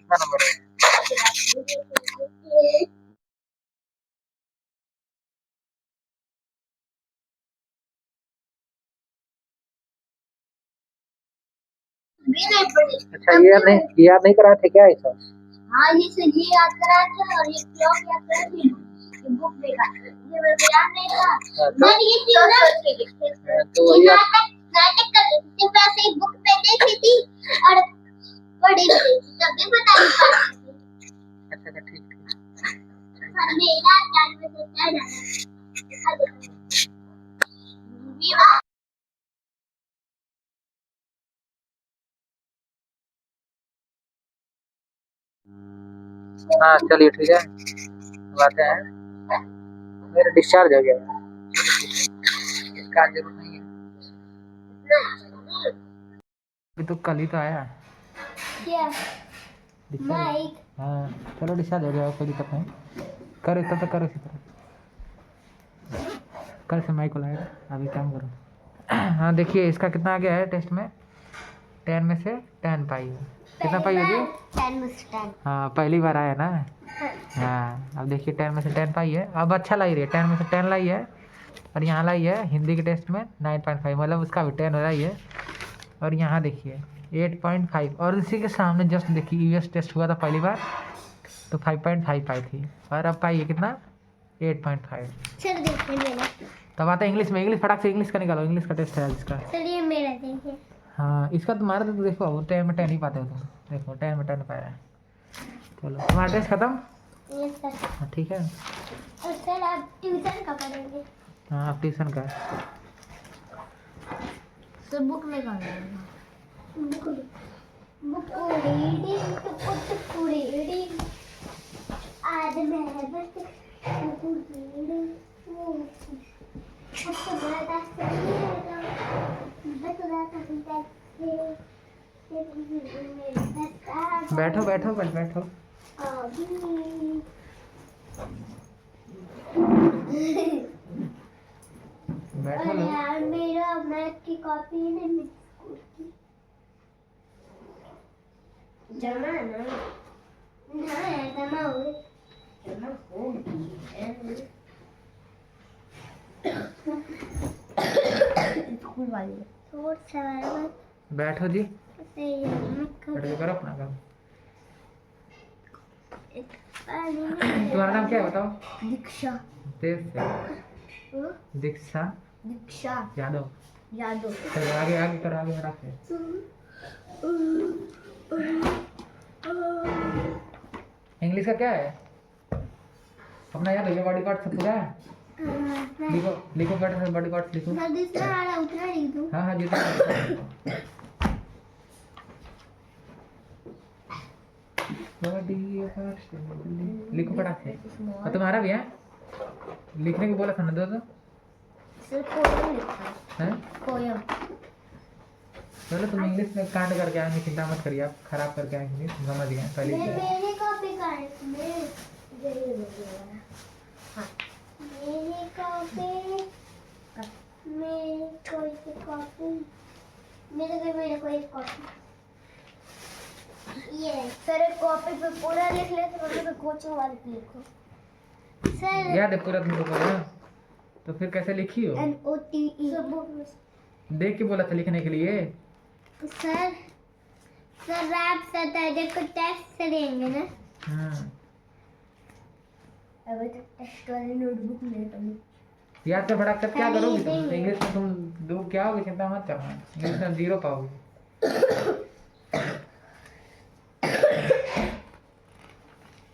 कितना नंबर है? अच्छा ये याद नहीं कराए थे क्या ऐसा? हाँ ये याद कराया था और ये क्लॉक याद कराया था, ये बुक देखा ये मेरे को याद नहीं था। मैं ये तो वही नाटक कर रही थी वैसे ही बुक पे देखी थी और पढ़ी थी तब भी पता नहीं था। अच्छा ठीक मेरा चार में से क्या जाना हाँ चलिए ठीक है बातें हैं। मेरा डिस्चार्ज हो गया इसका जरूरत नहीं है अभी तो कल ही तो आया क्या माइक हाँ चलो डिस्चार्ज हो गया कोई दिक्कत नहीं करो तब तक करो इसी तरह कल से माइक को लाएगा अभी काम करो। हाँ देखिए इसका कितना आ गया है टेस्ट में 10 में से 10 पाई है कितना पाई है जी 10 में से 10 हाँ पहली बार आया ना हाँ अब देखिए 10 में से 10 पाई है अब अच्छा लाई रही है 10 में से 10 लाई है और यहाँ लाई है हिंदी के टेस्ट में 9.5 मतलब उसका भी 10 हो रही है और यहाँ देखिए 8.5 और उसी के सामने जस्ट देखिए यूएस टेस्ट हुआ था पहली बार तो 5.5 पाई थी और अब पाई है कितना 8.5 तब आता है इंग्लिश फटाक से इंग्लिश का निकालो इंग्लिश का टेस्ट है इसका चलिए मेरा देखिए हाँ इसका तुम्हारा तो देखो वो 10 में 10 ही पाते हो तुम देखो 10 में 10 पाया है चलो तुम्हारा टेस्ट खत्म हाँ ठीक है सर आप ट्यूशन का पढ़ेंगे हाँ आप ट्यूशन का सर बुक में कहाँ बुक रीडिंग आज मैं बस बैठो बैठो बैठो बैठो बैठो लो यार मेरा मैथ की कॉपी नहीं जमा ना जमा हो गई स्कूल वाली बैठो जी करो अपना काम तुम्हारा नाम क्या है बताओ दीक्षा दीक्षा दीक्षा यादव चलो आगे आगे करो आगे बढ़ा के इंग्लिश का क्या है अपना याद हो गया बॉडी पार्ट सब पूरा है लिखो लिखो बॉडी पार्ट लिखो हाँ हाँ जितना लिखो पड़ा से और तुम्हारा भी है लिखने को बोला था ना दो चलो तुम इंग्लिश में कांड करके आएंगे चिंता मत करिए आप खराब करके आएंगे समझ गए पहले ये सर कॉपी पे पूरा लिख ले तो कोचिंग वाले पे लिखो सर याद है पूरा तुमको बोला तो फिर कैसे लिखी हो NOTE देख के बोला था लिखने के लिए सर आप सैटरडे को टेस्ट करेंगे ना हाँ अभी तक टेस्ट वाली नोटबुक ले तो याद से बड़ा कर क्या करोगे तुम इंग्लिश में तुम दो क्या होगे चिंता मत करना इंग्लिश में 0 पाओगे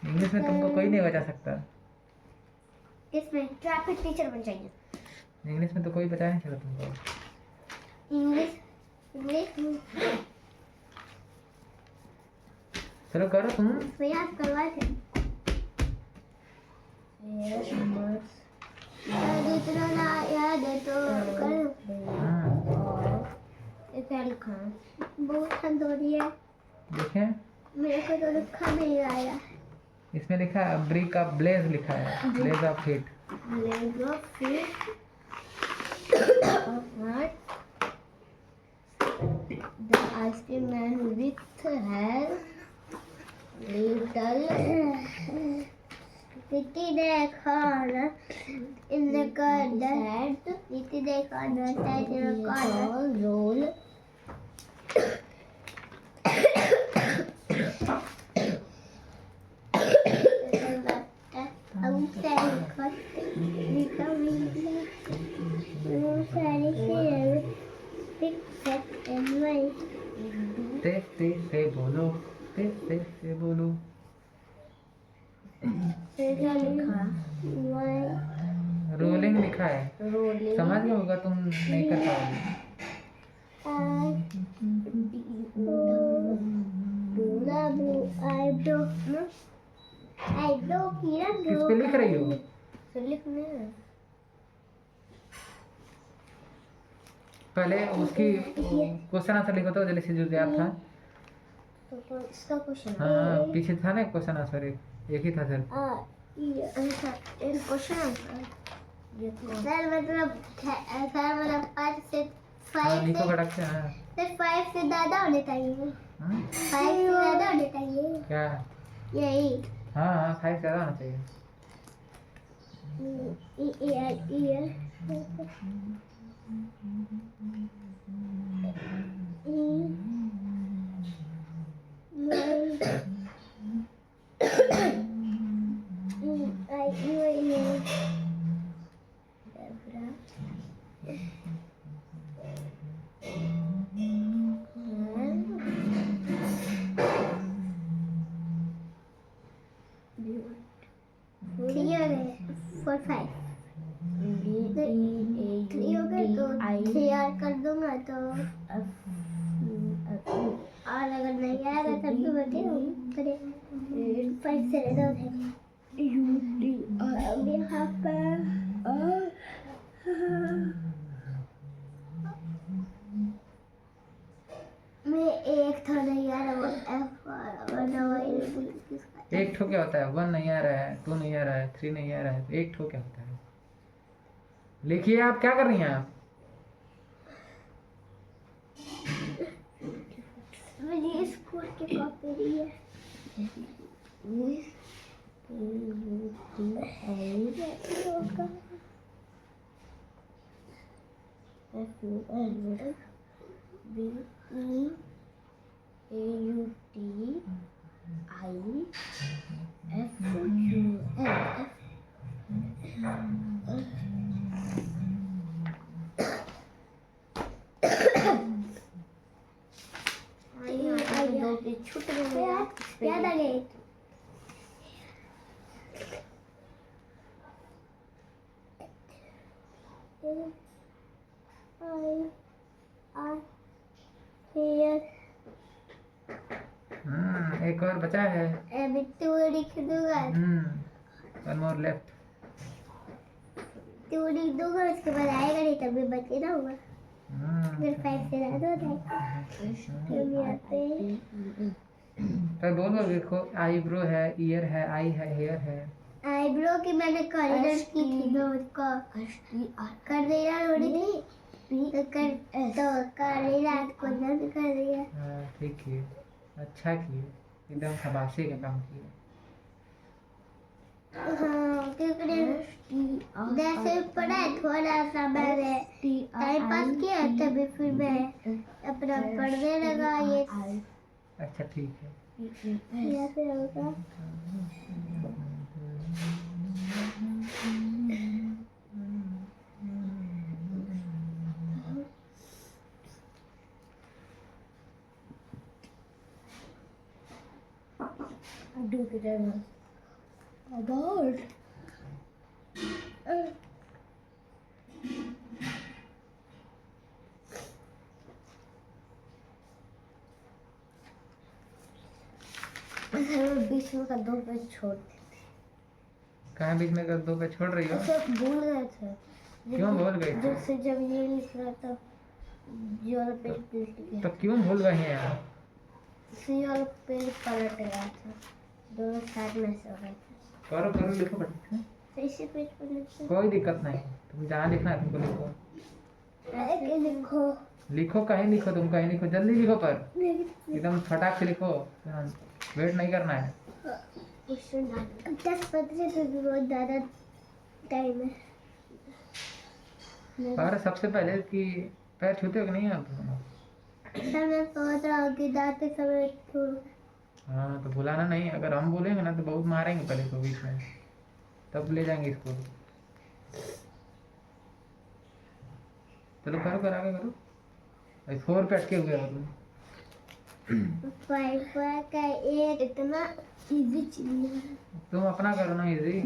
इंग्लिश में तुमको कोई नहीं बचा सकता किसमें ट्रैफिक टीचर बन जाइए इंग्लिश में तो कोई बचा नहीं सकता तुमको इंग्लिश चलो करो तुम याद करवाए थे जितना याद है तो करो बहुत ठंड हो रही है देखें मेरे को तो लिखा नहीं आया इसमें लिखा है ब्रिक ऑफ ब्लेज लिखा है blaze of heat the ice cream man with hair little खाना in the garden. Little खाना sat in a corner. Roll. ते बोलो, ते बोलो। रोलिंग लिखा है, समझ गए होगा, तुम नहीं कर पाओगे। किस पे लिख रही हो? पहले उसकी क्वेश्चन आंसर लिखो तो जल्दी से, जो याद था। तो इसका क्वेश्चन हाँ पीछे था ना क्वेश्चन आंसर, एक ही था सर। क्वेश्चन आंसर सर मतलब 5 से 5 लिखो से फटाक से। हाँ सर 5 से ज़्यादा होने चाहिए। 5 से ज़्यादा होने चाहिए क्या? यही। हाँ 5 ज़्यादा होना चाहिए। For 5 तैयार कर दूंगा तो और अगर नहीं आएगा तब भी बताओ। 5 से ज़्यादा है। यहाँ पर मैं एक था नहीं आ रहा। एक ठो क्या होता है? 1 नहीं आ रहा है, 2 नहीं आ रहा है, 3 नहीं आ रहा है, एक ठो क्या होता है? लिखिए, आप क्या कर रही हैं आप? मुझे स्कूल की कॉपी दी है। छूट गया याद आ गए। एक और बचा है। अभी तू लिख दूंगा। One more left. तू लिख दूंगा, उसके बाद आएगा नहीं तभी बचे ना होगा। फिर 5 से ज़्यादा होता है। तो बोलो, देखो आईब्रो है, ईयर है, आई है, हेयर है। आईब्रो की मैंने कलर की थी तो उसको कर दिया थी तो कर रात को दर्द कर दिया। ठीक है, अच्छा किए, एकदम शाबाशी का काम किए। हाँ क्योंकि जैसे पढ़ा है थोड़ा सा मैंने टाइम पास किया तभी फिर मैं अपना पढ़ने लगा। ये अच्छा ठीक है। यहाँ पे होगा about बीच में का 2 पेज छोड़। कहाँ बीच में का 2 पेज छोड़ रही हो? सब भूल गए थे। क्यों भूल गए थे? जैसे जब ये लिख रहा था ये वाला पेज पलट गया। तो क्यों भूल गए हैं यार? ये वाला पेज पलट गया था, दोनों साइड में से हो गए थे। करो लिखो फटाक से। इसी पेज पर लिखो। कोई दिक्कत नहीं, तुम जहाँ लिखना है तुमको लिखो। लिखो लिखो, कहीं लिखो, तुम कहीं लिखो, जल्दी लिखो, पर एकदम फटाक से लिखो। वेट नहीं करना है। क्वेश्चन डाल 10-15 पे भी बहुत ज़्यादा टाइम है। और सबसे पहले कि पैर छूते हो कि नहीं आप? सर मैं सोच रहा हूँ कि जाते समय हाँ तो बुलाना नहीं, अगर हम बोलेंगे ना तो बहुत मारेंगे पहले तो बीच में, तब ले जाएंगे स्कूल। चलो करो, कर आगे करो। 4 पे अटके हुए हो तुम। 5 का 8 इतना इजी चीज है। तुम अपना करो ना इजी।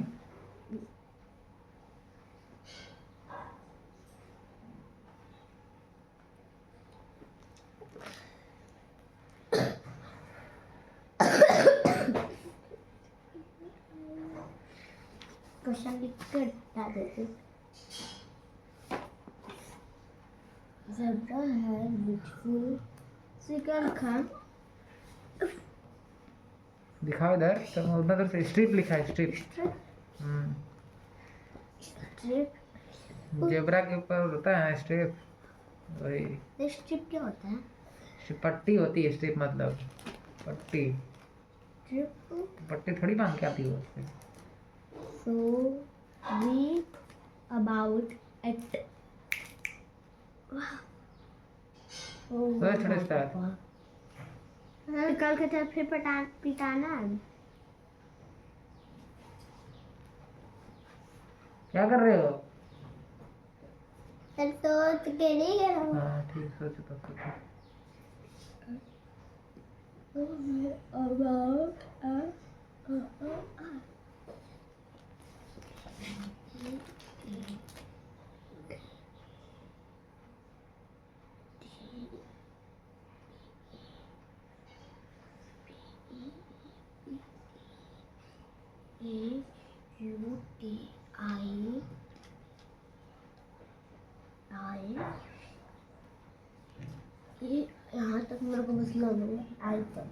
क्वेश्चन लिख कर डाल देते। ज़ेब्रा है ब्यूटीफुल सिकल खान। दिखाओ इधर, तो उधर से स्ट्रिप लिखा है, स्ट्रिप। स्ट्रिप जेब्रा के ऊपर होता है स्ट्रिप, वही। स्ट्रिप क्या होता है? पट्टी होती है स्ट्रिप, मतलब पट्टी। स्ट्रिप पट्टी थोड़ी बांध के आती है उससे। So read about it. छोटे स्टार। कल के तरफ फिर पिटाना है। क्या कर रहे हो? सर सोच के नहीं कह रहा हूँ। हाँ ठीक, सोचो तो सोचो। यहाँ तक मेरे को बस लो आई तक।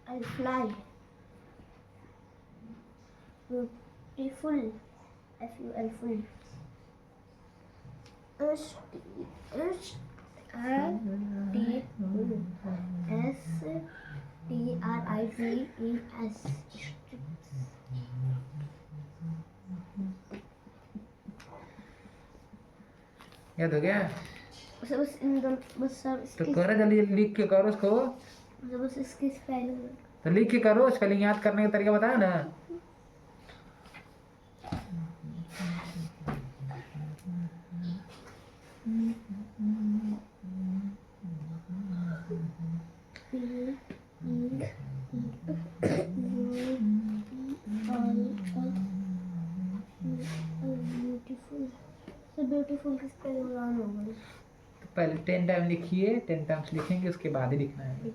I fly. Beautiful. F-U-L-full. S-T-R-I-P-E-S. याद हो गया? बस इन दोनों बस सब तो करो जल्दी, लिख के करो उसको। बस इसकी स्पेलिंग। तो लिख के करो, स्पेलिंग याद करने का तरीका बताया ना। ब्यूटीफुल की स्पेलिंग रॉन्ग हो गई। तो पहले 10 टाइम लिखिए, 10 टाइम्स लिखेंगे उसके बाद ही लिखना है।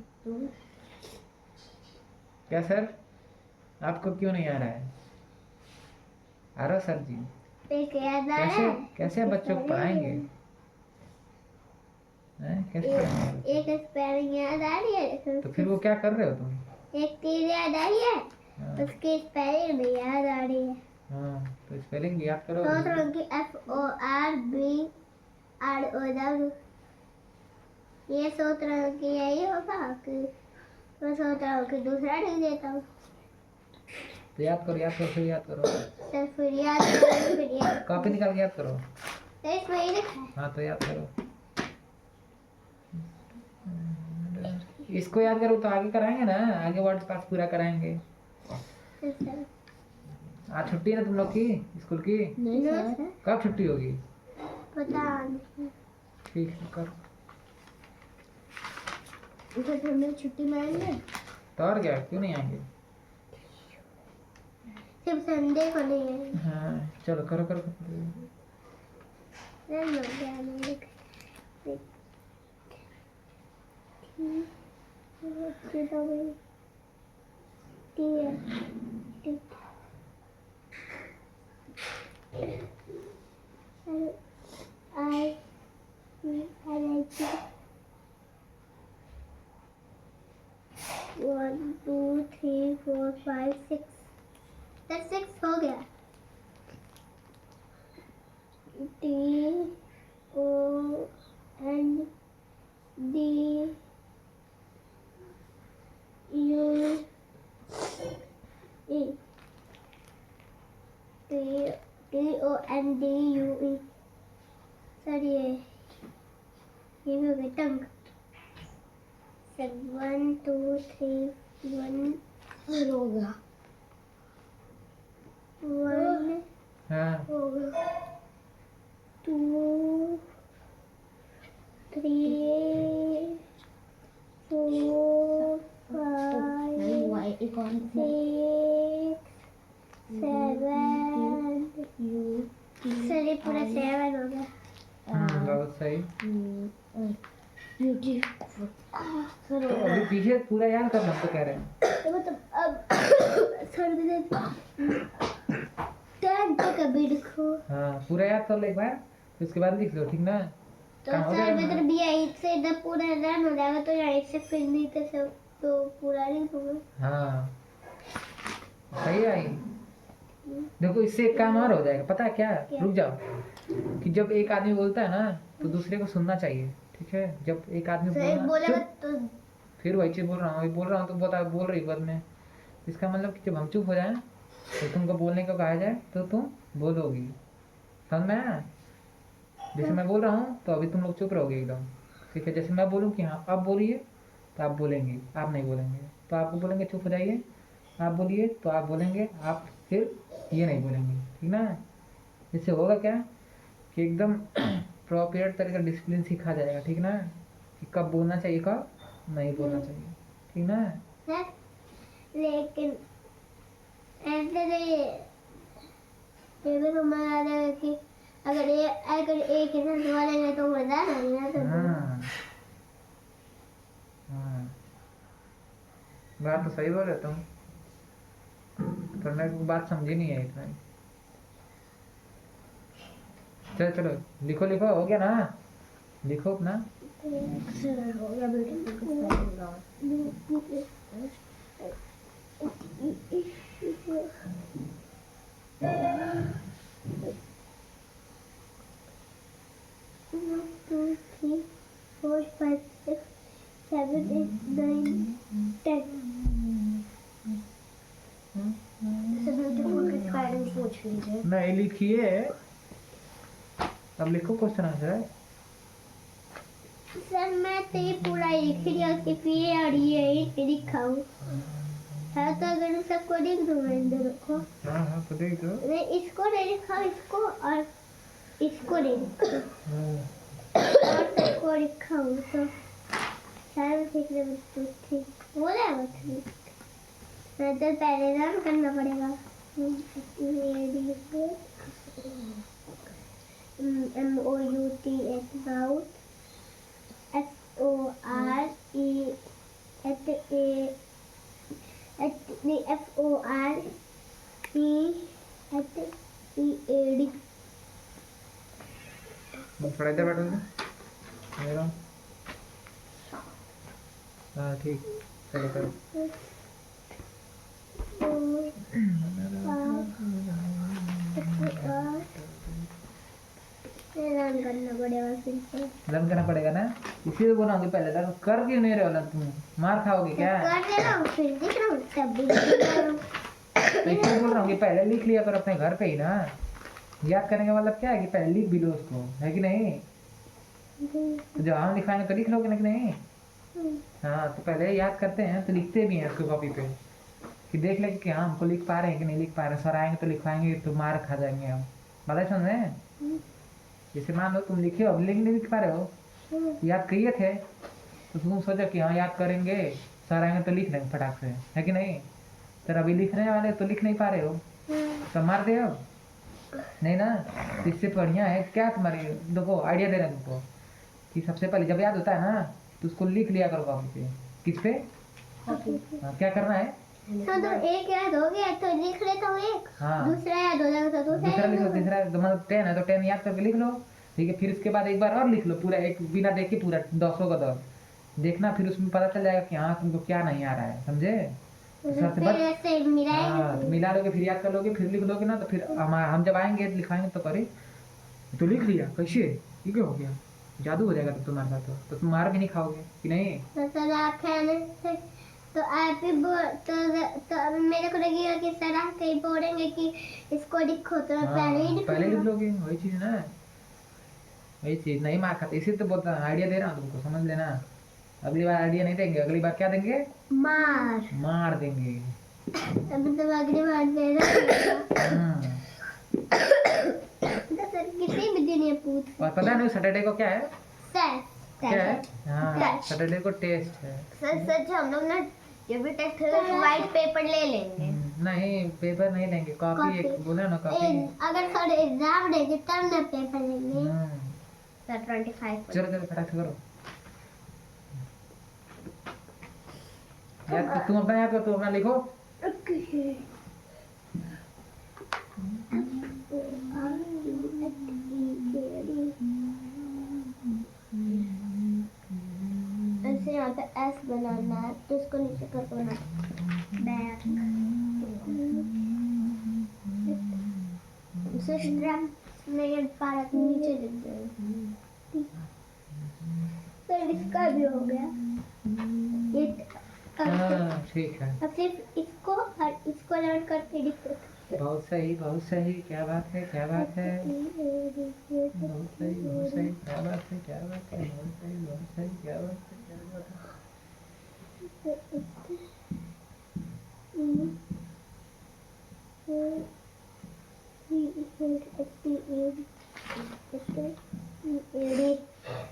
क्या सर, आपको क्यों नहीं आ रहा है? आ रहा सर जी? कैसे कैसे बच्चों को पढ़ाएंगे? कैसे पढ़ाएंगे? एक स्पेलिंग याद आ रही है तो फिर वो क्या कर रहे हो तुम? एक तीर याद आ रही है, हाँ। उसकी स्पेलिंग भी याद आ रही है। हाँ तो स्पेलिंग याद करो। सोच रहा हूँ कि FORBROW, ये सोच रहा हूँ कि यही होगा, कि मैं सोच रहा हूँ कि दूसरा लिख देता हूँ। तो याद करो, याद करो, फिर याद करो। तो फिर याद करो, फिर याद कॉपी निकाल के याद करो। तो इसमें ही लिखा है। हाँ तो याद करो, इसको याद करो तो आगे कराएंगे ना, आगे वर्ड पास पूरा कराएंगे। आज छुट्टी है ना तुम लोग की स्कूल की? नहीं सर। कब छुट्टी होगी? पता नहीं। ठीक है करो। तो हम छुट्टी में आएंगे। तो और क्या, क्यों नहीं आएंगे? सिर्फ संडे को नहीं आएंगे। हाँ चलो करो करो, 1 2 3 4 5 6 6 हो गया T O N D U E T O N D U E sir ये भी हो गया टंग 1 2 3 1 हो गया 1 हाँ हो गया 2 3 4 5 6 7 सर ये पूरा 7 हो गया बहुत सही। सर तो अभी पीछे पूरा याद करना तो कह रहे हैं। तो मतलब अब सर दे 10 तक अभी लिखो हाँ पूरा याद कर लो एक बार, फिर उसके बाद लिख लो, ठीक ना? तो काम हो सर जाएगा मतलब ये 8 से जब पूरा रन हो जाएगा तो यहाँ 8 से फिर नहीं तो सब तो पूरा नहीं होगा। हाँ सही आई। देखो इससे एक काम और हो जाएगा, पता है क्या? क्या? रुक जाओ। कि जब एक आदमी बोलता है ना तो दूसरे को सुनना चाहिए, ठीक है? जब एक आदमी तो एक बोलेगा चुप, तो फिर वही चीज बोल रहा हूँ तो बोल रही बाद में। इसका मतलब कि जब हम चुप हो जाए तो तुमको बोलने को कहा जाए तो तुम बोलोगी, समझ में आया? जैसे मैं बोल रहा हूँ तो अभी तुम लोग चुप रहोगे एकदम, ठीक है? जैसे मैं बोलूँ कि हाँ आप बोलिए तो आप बोलेंगे, आप नहीं बोलेंगे तो आपको बोलेंगे चुप हो जाइए, आप बोलिए तो आप बोलेंगे, आप फिर ये नहीं बोलेंगे, ठीक ना? इससे होगा क्या कि एकदम प्रॉपर तरीके का डिसिप्लिन सीखा जाएगा, ठीक ना? कि कब बोलना चाहिए कब नहीं बोलना चाहिए, ठीक ना? है लेकिन ऐसे नहीं ये भी हमें याद है कि अगर एक ही साथ बोलेंगे तो मजा नहीं आता। हाँ हाँ बात तो सही बोले तुम, पर मेरे को बात समझी नहीं है इतना। चलो चलो लिखो लिखो, हो गया ना? लिखो अपना। हो गया बेटा One, two, three, four, five, six, 7 8 9 10 पूछ लीजिए। नहीं लिखिए, अब लिखो क्वेश्चन आंसर। सर मैं तो ये पूरा लिख लिया कि ये और ये लिखा हूँ है तो अगर सबको लिख दूँ मैं इधर रखो। हाँ हाँ तो देख दो। मैं इसको नहीं लिखा इसको और इसको नहीं लिखा और सबको लिखा हूँ तो शायद ठीक है तो ठीक बोला ठीक। मैं तो पहले नाम करना पड़ेगा MOUTH about FOREAD थोड़ा इधर बैठो मेरा। हाँ ठीक, चलो करो। रन करना पड़ेगा फिर से। लर्न करना पड़ेगा ना, इसीलिए बोल रहा हूँ कि पहले लर्न कर क्यों नहीं रहे हो? तुम मार खाओगे क्या? कर दे रहा हूँ फिर दिख रहा हूँ तब भी लिख रहा हूँ। तो इसलिए बोल रहा हूँ कि पहले लिख लिया करो अपने घर पे ही ना। याद करने का मतलब क्या है कि पहले लिख भी लो उसको, है कि नहीं? तो जब हम लिखाएंगे तो लिख लोगे ना कि नहीं? हाँ तो पहले याद करते हैं तो लिखते भी हैं उसको कॉपी पे कि देख लेंगे कि हाँ हमको लिख पा रहे हैं कि नहीं लिख पा रहे हैं। सर आएंगे तो लिखवाएंगे तो मार खा जाएंगे हम, बात समझ में? जैसे मान लो तुम लिखे हो, अब नहीं लिख पा रहे हो, याद किए थे तो तुम सोचो कि हाँ याद करेंगे, सर आएंगे तो लिख देंगे फटाक से, है कि नहीं? सर अभी लिखने वाले तो लिख नहीं पा रहे हो तो मार दे अब, नहीं ना? तो इससे बढ़िया है क्या तुम्हारी, देखो आइडिया दे रहे हैं तुमको कि सबसे पहले जब याद होता है ना तो उसको लिख लिया करो कॉपी पे। किस पे? हाँ, क्या करना है? हाँ तो एक याद हो गया तो लिख लेता हूँ एक। हाँ दूसरा याद हो जाएगा तो दूसरा लिखो, तीसरा तो मतलब 10 है तो 10 याद करके लिख लो, ठीक है? फिर इसके बाद एक बार और लिख लो पूरा, एक बिना देखे पूरा 10 का 10, देखना, फिर उसमें पता चल जाएगा कि हाँ तुमको क्या नहीं आ रहा है, समझे? सर से फिर ऐसे मिलाएंगे। हाँ, तो मिला लोगे, फिर याद कर लोगे, फिर लिख लोगे ना, तो फिर हम जब आएंगे लिखवाएंगे तो करे तो लिख लिया कैसे, ये क्या हो गया, जादू हो जाएगा तब तुम्हारे साथ। तो तुम मार भी नहीं खाओगे कि नहीं? तो सर आप खाने से तो आप ही तो अब मेरे को लगेगा कि सर आप कहीं बोलेंगे कि इसको लिखो, तो हाँ, पहले ही पहले लिख लिखूंगा। लोगे, वही चीज ना, वही चीज, नहीं मार खाते, इसी तो बोलता हूँ, आइडिया दे रहा हूँ तुमको, समझ लेना। अगली बार आइडिया नहीं देंगे, अगली बार क्या देंगे? मार। मार देंगे। अब तो अगली बार दे रहा हम्म। तो सर किसी भी दिन ये पूछ और पता नहीं सैटरडे को क्या है? सर क्या है? हाँ, टेस्ट। सैटरडे को टेस्ट है। सर सच हम लोग ना जब भी टेस्ट होगा तो व्हाइट पेपर ले लेंगे। नहीं, पेपर नहीं लेंगे, कॉपी, एक बोला ना कॉपी। अगर सर एग्जाम देंगे तब ना पेपर लेंगे। हम्म। सर 25 चलो चलो फटाक से करो, याद कर, तुम अपना याद कर, तुम अपना लिखो। ऐसे यहाँ पे एस बनाना है तो इसको नीचे कर देना, बैक उसे स्ट्रैप नहीं पा रहा तो नीचे लिख दो। सर इसका भी हो गया ये। हाँ ठीक है, अब सिर्फ इसको और इसको लर्न करके लिखो। बहुत सही, बहुत सही, क्या बात है, क्या बात है, बहुत सही, बहुत सही, क्या बात है, क्या बात है, बहुत सही, बहुत सही, क्या बात है, क्या बात है।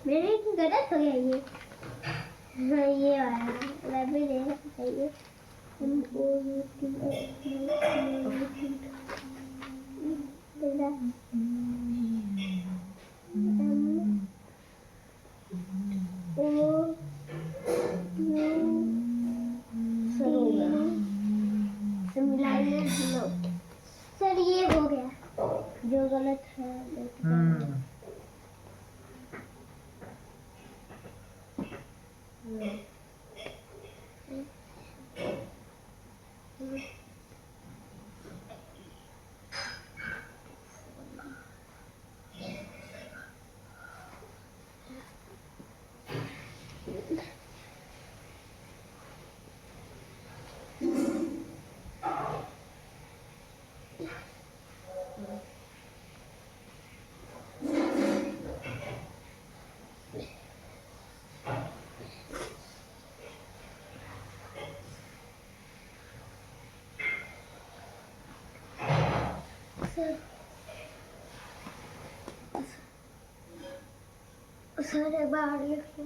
मेरे की गलत हो गया ये। हाँ ये वाला मैं भी लेना चाहिए। सर ये हो गया जो गलत है। सर एक बार लिख लो।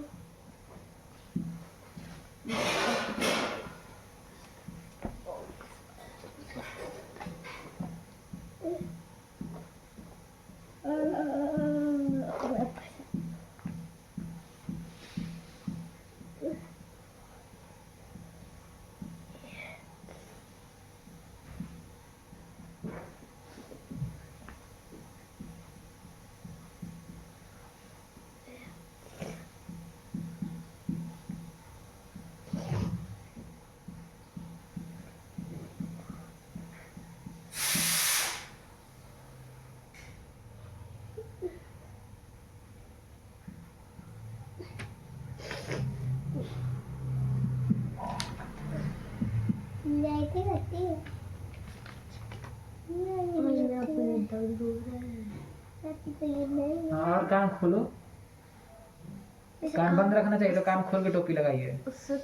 लाइटें रहती है। और कान खोलो, कान बंद रखना चाहिए, तो कान खोल के टोपी लगाइए। उससे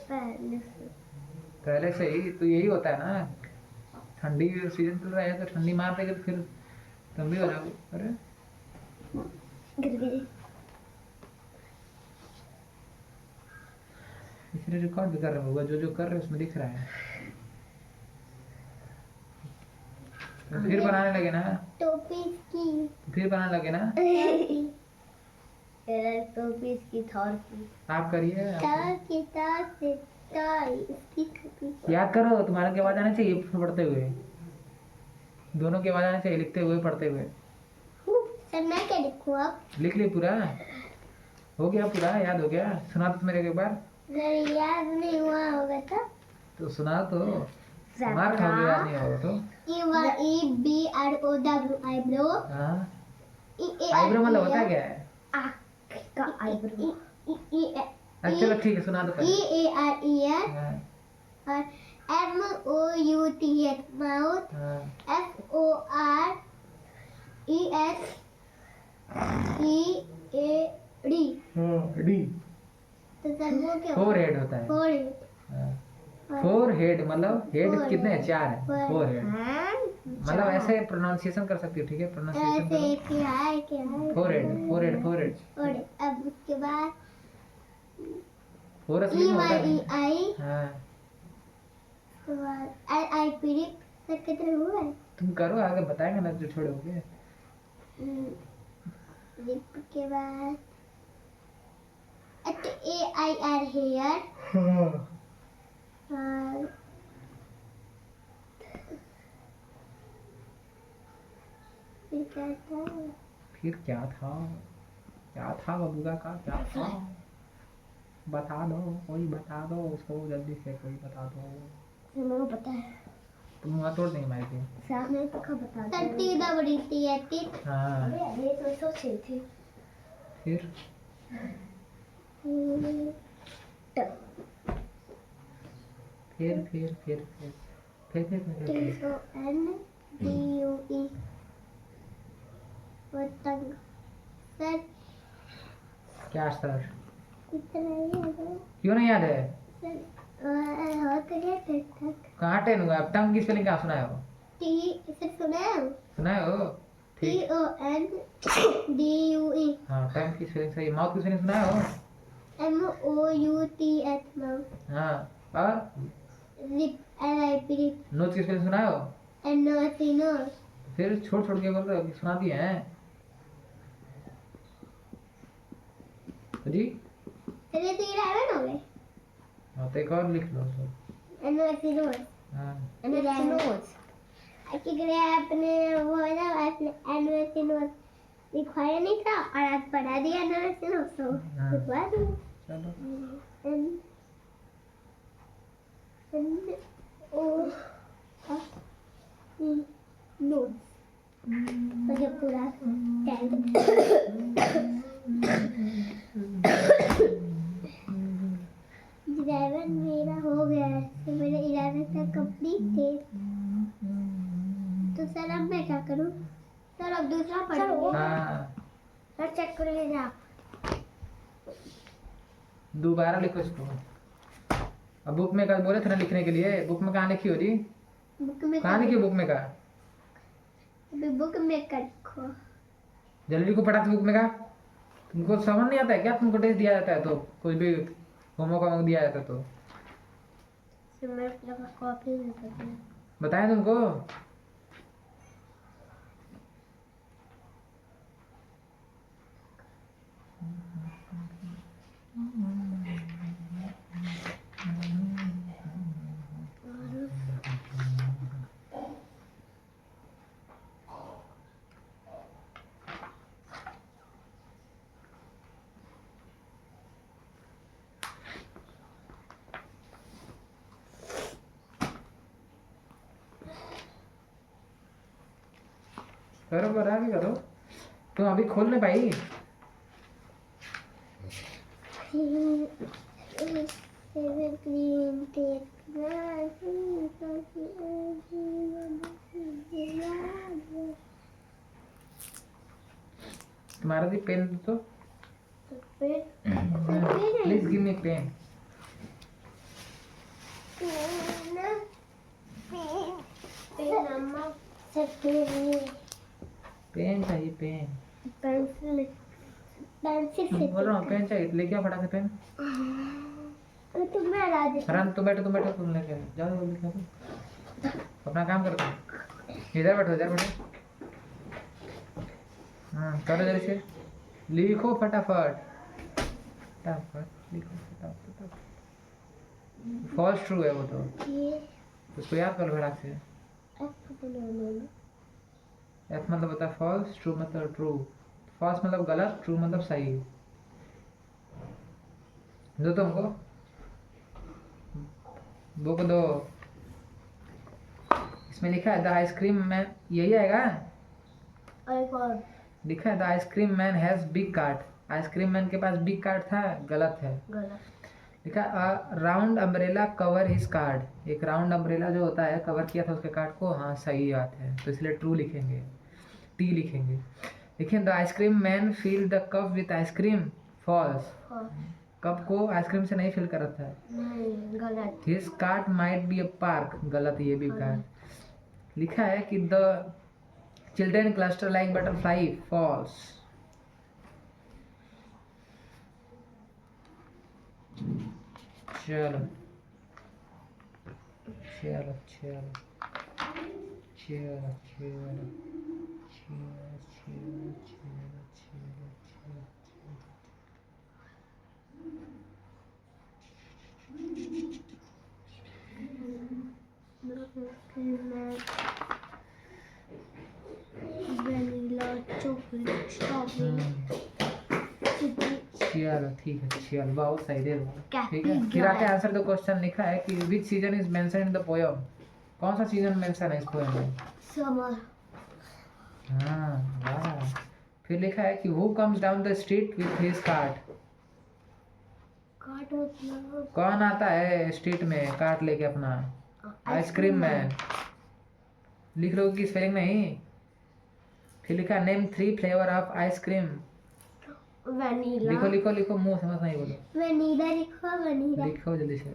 पहले से ही तो यही होता है ना, ठंडी सीजन चल रहा है तो ठंडी मार देगी तो फिर तुम भी हो जाओगे। अरे गिर गई। इसलिए रिकॉर्ड भी कर रहे होगा, जो जो कर रहे हैं उसमें दिख रहा है। तो फिर बनाने लगे ना, टोपी की फिर बनाने लगे ना। टोपी इसकी थॉर की आप करिए, तार की तार से तार इसकी टोपी। याद करो, तुम्हारा की आवाज आना चाहिए पढ़ते हुए, दोनों की आवाज आना चाहिए, लिखते हुए पढ़ते हुए। सर मैं क्या लिखूं अब? लिख लिया पूरा, हो गया पूरा, याद हो गया, सुना दो मेरे को एक बार। मेरे याद नहीं हुआ होगा तो सुना तो दिमाग खा गया नहीं होगा तो EBROW आईब्रो हाँ आईब्रो मतलब होता क्या है का आईब्रो अच्छा चलो ठीक है सुना दो पहले EARER हाँ और MOUTH माउथ हाँ FORESEAD डी तो सर वो क्या फोर हेड होता है फोरहेड फोर हेड मतलब हेड Forehead. कितने हैं चार है फोर हेड मतलब ऐसे प्रोनाउंसिएशन कर सकती हो ठीक है प्रोनाउंसिएशन ऐसे करो क्या है four head four head four head और अब उसके बाद फोर असली में होता है EYEI हाँ LIP सर कितने हुए तुम करो आगे बताएंगे ना जो छोड़ोगे लिप के बाद HAIR हेयर हाँ और फिर क्या था फिर क्या था बबूगा का क्या था बता दो कोई बता दो उसको जल्दी से कोई बता दो मेरे को पता है तुम वहाँ तोड़ नहीं मारी थी सामने तो कब बता दो सत्ती दा बड़ी थी ऐती हाँ ये तो सोची थी फिर TONDUE पतंग सर क्या सर इतना ही है क्यों नहीं याद है सर होते हैं तक कहाँ टेन हुआ अब टंग की स्पेलिंग क्या सुना है वो टी सर सुना है सुना है वो ठीक TONDUE हाँ टंग की स्पेलिंग सही माउथ की स्पेलिंग सुना है वो MOUTH माउथ हाँ और लिप LIP लिप नोज की स्पेलिंग सुना है वो NOS नोस फिर छोड़ छोड़ के बोल रहे हो अभी सुना दिए हैं जी चलिए तो 11 हो गए हाँ तो एक और लिख लो NOS नोस हाँ नोस क्योंकि आपने वो है ना आपने NOS नोस लिखवाया नहीं था और आज पढ़ा दिया NOS नोस तो हाँ। लिखवा दो चलो नोस मुझे पूरा 11 मेरा हो गया है तो मेरे 11 तक कंप्लीट थे तो सर अब मैं क्या करूं सर अब दूसरा पढ़ो हाँ सर चेक कर लीजिए आप दोबारा लिखो इसको अब बुक में कल बोले थे ना लिखने के लिए बुक में कहाँ लिखी हो जी बुक में कहाँ लिखी बुक में का अभी बुक में रखो जल्दी को पढ़ा बुक में का तुमको समझ नहीं आता है क्या तुमको टेस्ट दिया जाता है तो कुछ भी होमवर्क दिया जाता है तो सर मेरे पास कॉपी नहीं पता बताएं तुमको करो करो आगे करो तुम अभी खोल नहीं पाई तुम्हारा भी पेन दो तो please give me pen pen चाहिए पेन पेंसिल पेंसिल से बोल रहा हूँ पेन चाहिए लेके आओ फटाक से पेन तुम्हें राज हराम तुम बैठो तुम लेके आओ। जाओ जल्दी करो अपना काम करो तुम इधर बैठो हाँ करो जल्दी से लिखो फटाफट फटाफट लिखो फटाफट फॉल्स ट्रू है वो तो ये उसको याद करो फटाक से एफ मतलब होता है फॉल्स ट्रू मतलब ट्रू फॉल्स मतलब गलत ट्रू मतलब सही दो तुमको बुक दो। इसमें लिखा है द आइसक्रीम मैन, यही आएगा। और लिखा है the ice cream man has big cart. Ice cream man के पास बिग कार्ट था, गलत है। लिखा round umbrella cover his card. एक राउंड अम्ब्रेला जो होता है कवर किया था उसके कार्ड को, हाँ सही बात है, तो इसलिए ट्रू लिखेंगे, टी लिखेंगे। लिखें the ice cream man fill the cup with ice cream, false. Cup को आइसक्रीम से नहीं फिल कर रहा था, गलत। His cart might be a park, गलत, ये भी कार्ड। लिखा है कि the children cluster like butterfly, false. चलो चलो चलो चलो चलो चलो चलो चलो चलो। वनीला चॉकलेट स्ट्रॉबेरी चलो ठीक है, चलो बहुत सही, दे दो। क्या? ठीक है, फिर आते आंसर द क्वेश्चन। लिखा है कि विच season is mention in the poem. कौन सा सीजन मेंशन है इस पोयम में? समर। हाँ वाह। फिर लिखा है कि who comes down the street with his cart. Cart मतलब कौन आता है स्ट्रीट में कार्ट लेके अपना? Ice cream man. लिख लो कि स्पेलिंग नहीं। फिर लिखा name 3 flavour of ice cream. Vanilla. लिखो लिखो लिखो, मुंह समझ नहीं बोलो। वनीला लिखो, वनीला लिखो जल्दी से।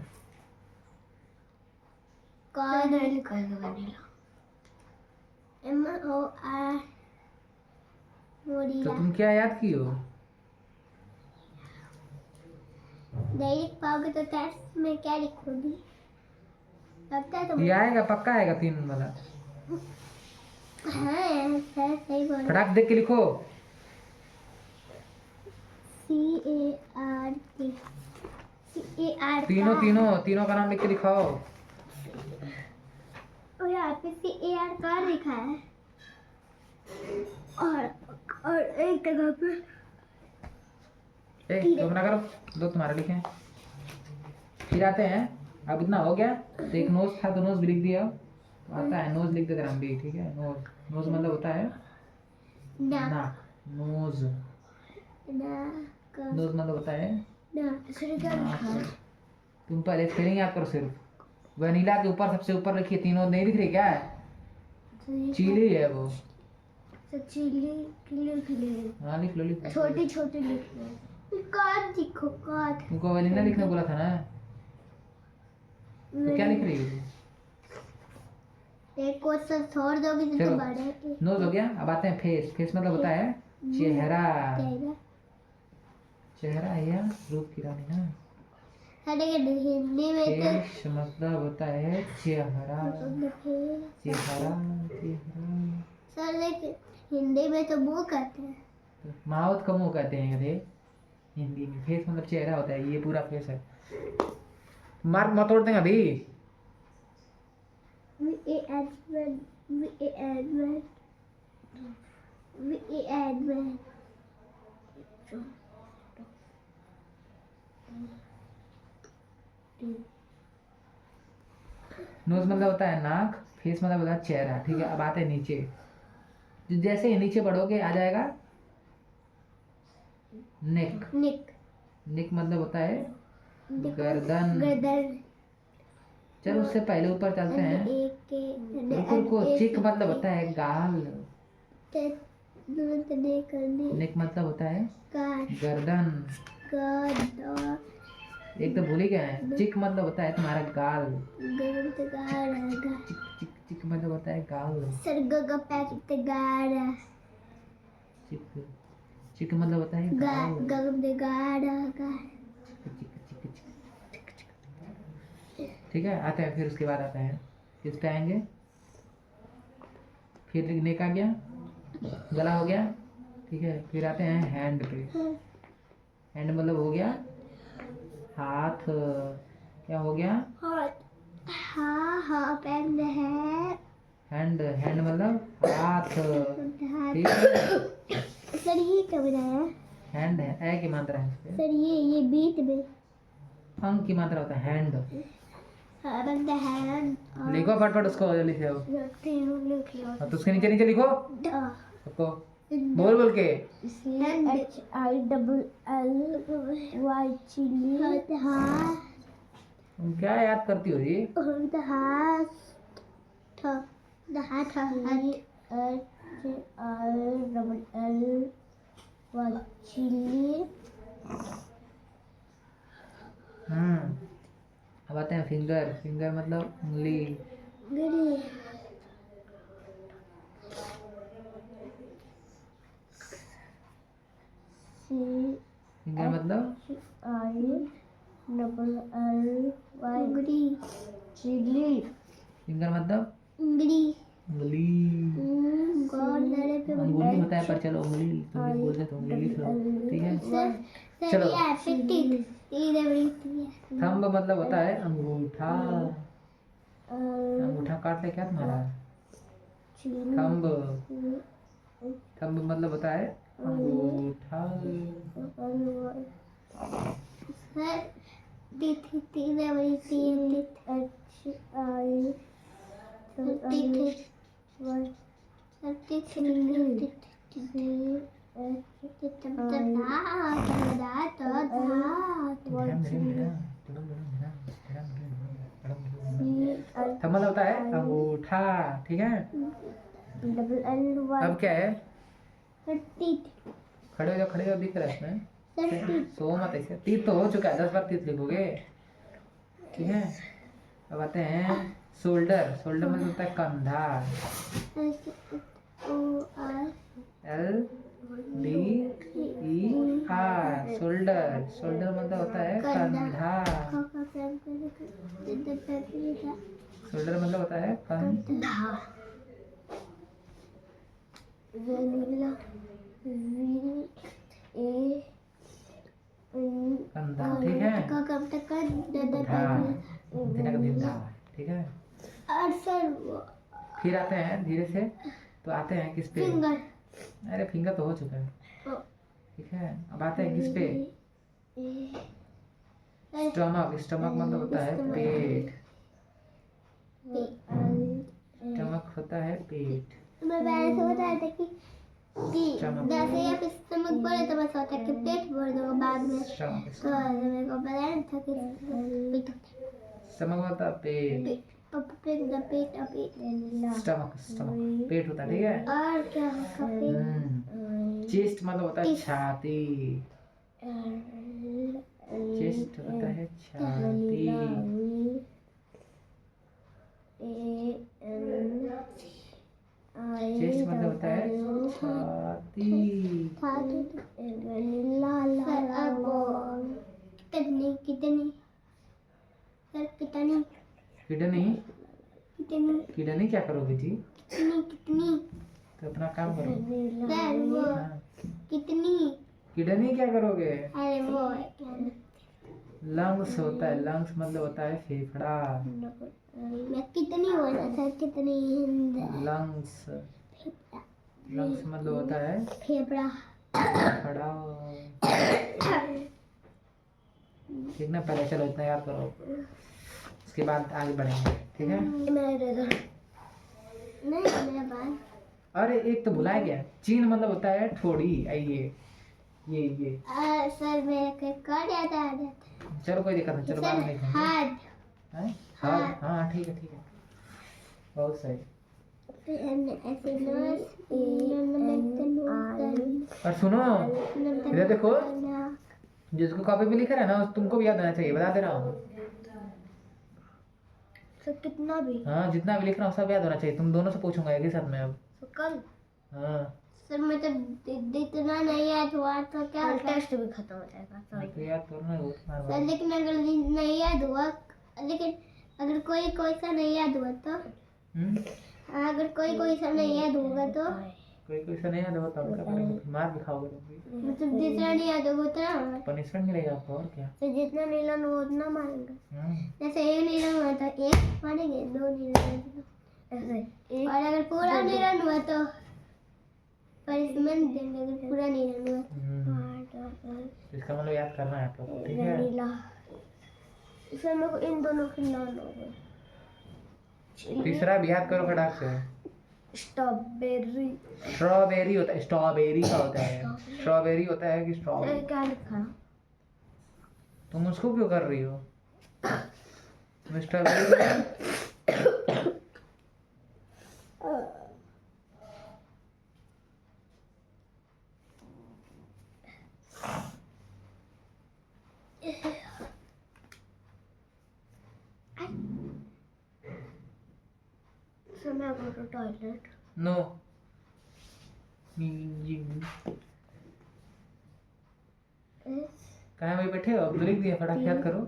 कौन है लिखा है वनीला? MOR तो वनीला। तुम क्या याद की हो? नहीं लिख पाओगे तो टेस्ट में क्या लिखोगी? लगता है ये आएगा, पक्का आएगा 3 वाला। हाँ सही बोला। फटाक देख के लिखो। CART तीनों तीनों तीनों का नाम लिख के दिखाओ। और यहाँ पे CAR का लिखा है और एक जगह पे लोग ना करो, दो तुम्हारे लिखे। फिर आते हैं, अब इतना हो गया तो एक नोज था तो नोज भी लिख दिया। तो आता है नोज लिख देते हम भी, ठीक है। नोज, नोज मतलब होता है नाक। नोज, नोज मतलब होता है नाक। तुम पहले स्पेलिंग याद करो सिर्फ। वनीला के ऊपर सबसे ऊपर लिखिए, तीनों नहीं दिख रही क्या? चिली है वो। चिली। हाँ लिख लो, लिख लो। छोटी छोटी लिख लो। कार्ड लिखो, कार्ड। तुमको वनीला लिखने बोला था ना, तो क्या लिख रही हो तुम? एक क्वेश्चन छोड़ दोगे तो चलो, बड़े। नोज हो गया। अब आते हैं फेस। फेस मतलब होता है चेहरा। चेहरा है या रूप की रानी ना। हिंदी में तो फेस मतलब होता है चेहरा। चेहरा चेहरा। सर लेकिन हिंदी में तो मुंह कहते हैं। तो माउथ का मुंह कहते हैं रे हिंदी में। फेस मतलब चेहरा होता है, ये पूरा फेस है। मार्क मत तोड़ देंगे अभी। नोज मतलब होता है नाक, फेस मतलब होता है चेहरा, ठीक है। अब आते हैं नीचे। जैसे ही नीचे बढ़ोगे आ जाएगा नेक। नेक मतलब होता है गर्दन। चलो उससे पहले ऊपर चलते हैं। रुको, चिक मतलब होता है गाल। नेक मतलब होता है गर्दन। एक तो भूल ही गए हैं। चिक मतलब होता है तुम्हारा गाल। चिक चिक चिक मतलब होता है गाल। चिक चिक मतलब होता है गाल। ठीक है, आते हैं। फिर उसके बाद आते हैं, किस पे आएंगे? फिर नेक आ गया, गला हो गया, ठीक है। फिर आते हैं हैंड पे। हैंड मतलब हो गया हाथ। क्या हो गया? हैंड। हैंड मतलब हाथ, ठीक है। सर ये क्या बनाया? हैंड है, ए की मात्रा है इसपे। सर ये बीच में अंक की मात्रा होता है हैंड। अब द हैंड लिखो फटफट उसको जल्दी से अब। तीनों लिख लो। तो उसके नीचे नीचे लिखो सबको बोल बोल के। CHILLY chilli. हाँ तुम क्या याद करती हो जी? द हाथ CHILLY चिल्ली। अब आते हैं फिंगर। फिंगर मतलब उंगली। गिरी फिंगर मतलब उंगली। चिल्ली। फिंगर मतलब उंगली। उंगली। अंगुली होता है पर चलो उंगली तुम भी बोलते तो उंगली लिख लो, ठीक है। चलो थंब मतलब होता है अंगूठा। अंगूठा काट ले क्या तुम्हारा? थंब। थंब मतलब होता है अंगूठा। थंब मतलब होता है अंगूठा, ठीक है। अब क्या है? खड़े हो जाओ, खड़े हो, दिख रहा है इसमें। सो मत ऐसे, तीत तो हो चुका है, 10 बार तीत लिखोगे, ठीक है। अब आते हैं शोल्डर। शोल्डर मतलब होता है कंधा। SHOULDER। शोल्डर। शोल्डर मतलब होता है कंधा। शोल्डर मतलब होता है कंधा। कंधा, ठीक है। ठीक है। फिर आते हैं धीरे से, तो आते हैं किस पे? अरे फिंगर तो हो चुका है, ठीक है। अब आते हैं किस पे? स्टमक। स्टमक मतलब होता है पेट। स्टमक होता है पेट। मैं पहले से बताया था कि जैसे आप स्टमक बोले तो बस होता है कि पेट बोल दो बाद में। तो मेरे को पता नहीं था कि स्टमक होता है पेट। स्टमक। स्टमक पेट होता है, ठीक है। और क्या होगा? चेस्ट मतलब होता है छाती। चेस्ट होता है छाती। चेस्ट मतलब होता है छाती। किडनी क्या करोगे जी? कितनी तो अपना काम करो। कितनी किडनी क्या करोगे? अरे वो लंग्स होता है। लंग्स मतलब होता है फेफड़ा। मैं कितनी बोला था? कितनी लंग्स। लंग्स मतलब होता है फेफड़ा। फेफड़ा, ठीक ना। पहले चलो इतना याद करो, उसके बाद आगे बढ़ेंगे, ठीक है। नहीं बात। अरे एक तो भुला गया, चीन मतलब होता है ठोड़ी। ये सर मेरे को याद आ जाता। चलो कोई दिक्कत नहीं, चलो बाद में देखेंगे। हाथ। हाँ ठीक है, ठीक है, बहुत सही। और सुनो इधर देखो, जिसको कॉपी पे लिखा है ना तुमको भी याद आना चाहिए, बता दे रहा हूँ। तो कितना भी? हाँ जितना भी लिख रहा हूँ सब याद होना चाहिए। तुम दोनों से पूछूंगा एक ही साथ में अब। तो कल? हाँ सर मैं तो इतना नहीं याद हुआ तो क्या टेस्ट भी खत्म हो जाएगा। तो याद करना है वो तुम्हारा। सर लेकिन अगर नहीं याद हुआ, लेकिन अगर कोई सा नहीं याद हुआ तो अगर कोई सा नहीं याद होगा तो कोई सा नहीं याद होगा तब क्या करोगे? मार भी खाओगे तुम भी। मतलब जितना नहीं याद होगा उतना पनिशमेंट मिलेगा आपको, और क्या। तो जितना नीलन हो उतना मारेंगे। जैसे एक नीलन हुआ तो एक मारेंगे, 2 नीलन ऐसे। और अगर पूरा नीलन हुआ तो पनिशमेंट देंगे। अगर पूरा नीलन हुआ इसका मतलब याद करना है आप लोग को, ठीक है। इसमें मेरे को इन दोनों के नाम हो गए। तीसरा भी याद करो फटाक से। स्ट्रॉबेरी। स्ट्रॉबेरी होता है, स्ट्रॉबेरी का होता है, स्ट्रॉबेरी होता है कि स्ट्रॉबेरी? क्या लिखा? तुम उसको क्यों कर रही हो? तुम स्ट्रॉबेरी समय गो टू टॉयलेट। नो। कहाँ वही बैठे हो? अब तो लिख दिया, फटाक याद करो।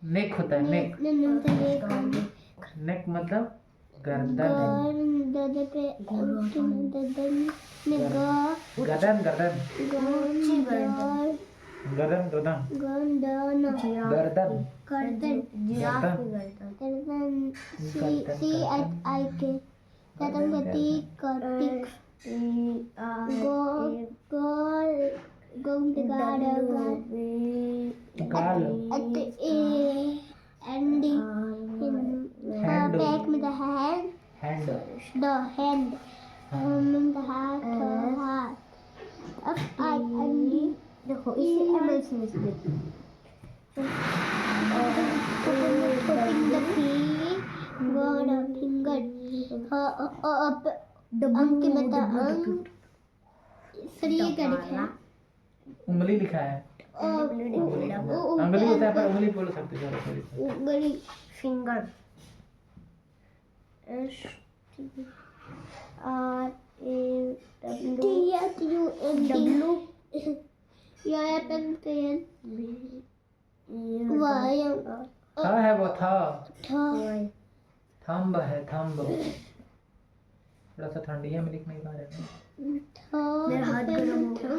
नेक होता है, नेक। नेक मतलब गर्दन। गर्दन गर्दन गर्दन देखो इसी में उंगली लिखा है। उंगली होता है पर उंगली बोल सकते हो। उंगली फिंगर। RAWW था है वो था। थंब है, थंब। थोड़ा सा ठंडी है, मैं लिख नहीं पा रहा हूँ। मेरा हाथ गर्म हो गया।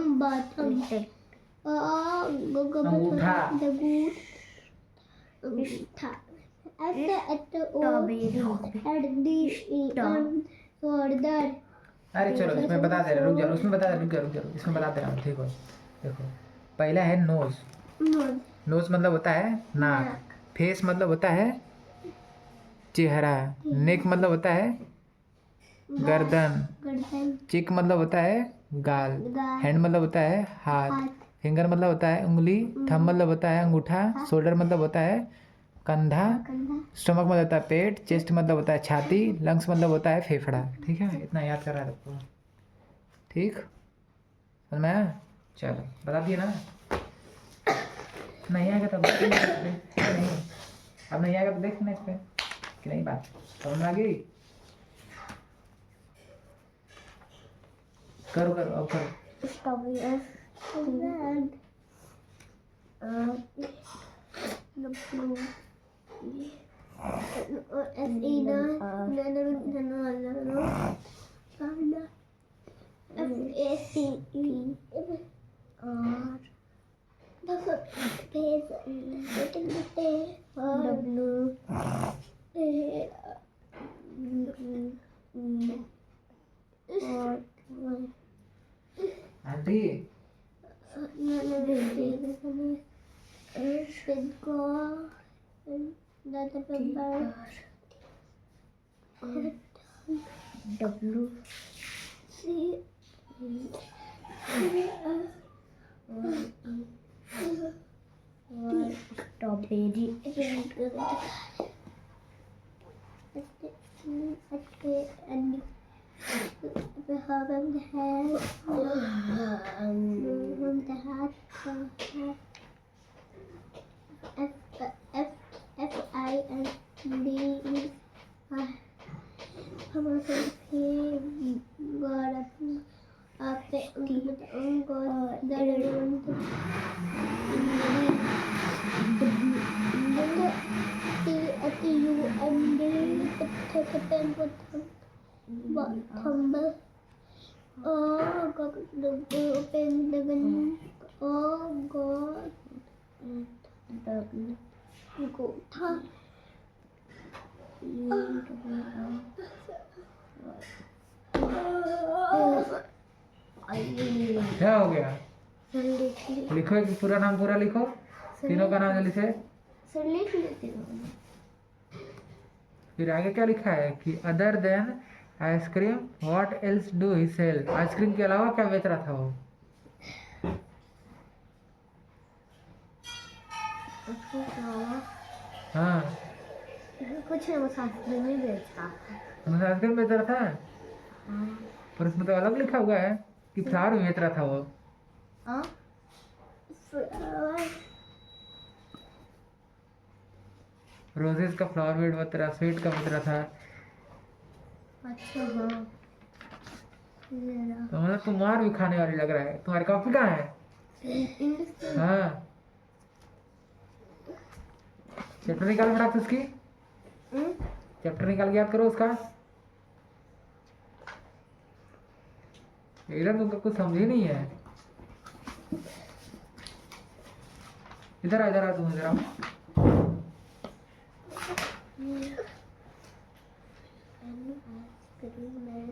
अंगूठा। अरे चलो इसमें बता दे रहा, रुक जाओ, उसमें बता दे, रुक जाओ, इसमें बता दे रहा हूँ, ठीक हो? देखो पहला है नोज। नोज मतलब होता है नाक। फेस मतलब होता है चेहरा। नेक मतलब होता है गर्दन। चिक मतलब होता है गाल। हैंड मतलब होता है हाथ। फिंगर मतलब होता है उंगली। थंब मतलब होता है अंगूठा। शोल्डर मतलब होता है कंधा। स्टमक मतलब होता है पेट। चेस्ट मतलब होता है छाती। लंग्स मतलब होता है फेफड़ा। ठीक है, इतना याद कर रहा है आपको? ठीक समझ में आया? चलो बता दिए ना? नहीं आएगा तब नहीं, अब नहीं आएगा तो देखना इस पे कि नहीं। बात समझ में आ गई? करो अब करो। Aunty Oh God, open the gun. Oh God, the go था. क्या हो गया? लिख लिखो एक पूरा नाम पूरा लिखो, तीनों का नाम जल्दी से। लेती हूँ. फिर आगे क्या लिखा है कि other than ice cream what else do he sell, ice cream के अलावा क्या बेच रहा था वो? उसको क्या? हाँ, कुछ नहीं, वो आइसक्रीम ही बेचता था. उन्होंने आइसक्रीम बेच रहा था, हाँ. पर उसमें तो अलग लिखा हुआ है कि फ्लावर बेच रहा था वो। हाँ? रोजेस का फ्लावर बेच रहा, स्वीट का बेच रहा था। अच्छा हाँ. तो मतलब तुम्हार भी खाने वाली लग रहा है। तुम्हारी कॉपी कहाँ है? इंग्लिश. हाँ, चैप्टर निकाल फटाक से उसकी, चैप्टर निकाल के याद करो उसका। इधर तुमको कुछ समझ ही नहीं है। इधर आ तुम इधर आओ। आइसक्रीम में